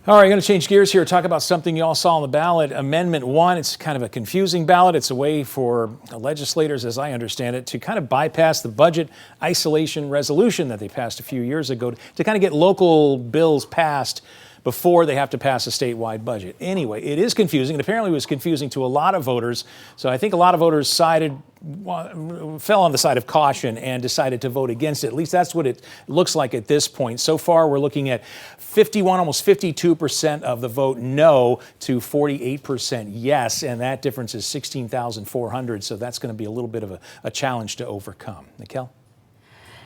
All right, going to change gears here, talk about something you all saw on the ballot, Amendment 1. It's kind of a confusing ballot. It's a way for legislators, as I understand it, to kind of bypass the budget isolation resolution that they passed a few years ago to kind of get local bills passed before they have to pass a statewide budget. Anyway, it is confusing, and apparently it was confusing to a lot of voters. So I think a lot of voters fell on the side of caution and decided to vote against it. At least that's what it looks like at this point. So far, we're looking at 51, almost 52% of the vote no to 48% yes, and that difference is 16,400. So that's going to be a little bit of a challenge to overcome. Nikel?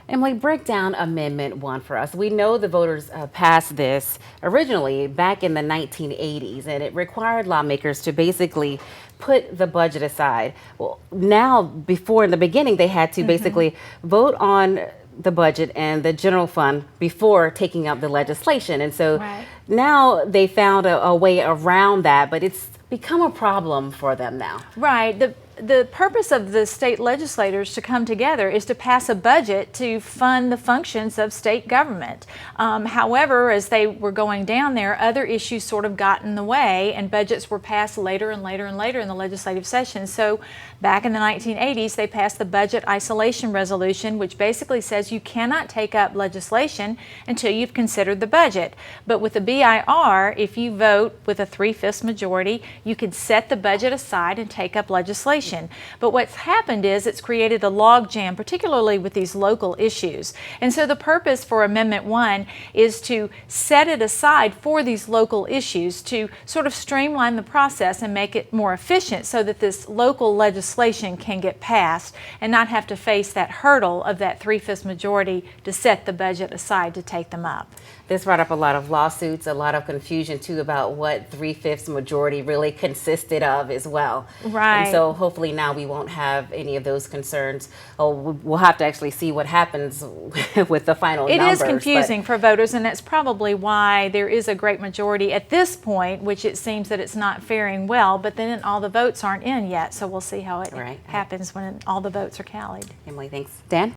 Emily, break down Amendment 1 for us. We know the voters passed this originally back in the 1980s, and it required lawmakers to basically put the budget aside. Well, now, before in the beginning, they had to basically vote on the budget and the general fund before taking up the legislation. And so now they found a way around that, but it's become a problem for them now. Right. The purpose of the state legislators to come together is to pass a budget to fund the functions of state government. However, as they were going down there, other issues sort of got in the way, and budgets were passed later and later and later in the legislative session. So back in the 1980s, they passed the Budget Isolation Resolution, which basically says you cannot take up legislation until you've considered the budget. But with the BIR, if you vote with a 3/5 majority, you can set the budget aside and take up legislation. But what's happened is it's created a logjam, particularly with these local issues. And so the purpose for Amendment 1 is to set it aside for these local issues, to sort of streamline the process and make it more efficient so that this local legislation can get passed and not have to face that hurdle of that 3/5 majority to set the budget aside to take them up. This brought up a lot of lawsuits, a lot of confusion too about what 3/5 majority really consisted of as well. Right. And so hopefully now we won't have any of those concerns. Oh, we'll have to actually see what happens with the final numbers. It is confusing for voters, and that's probably why there is a great majority at this point, which it seems that it's not faring well, but then all the votes aren't in yet, so we'll see how it happens when all the votes are tallied. Emily, thanks. Dan?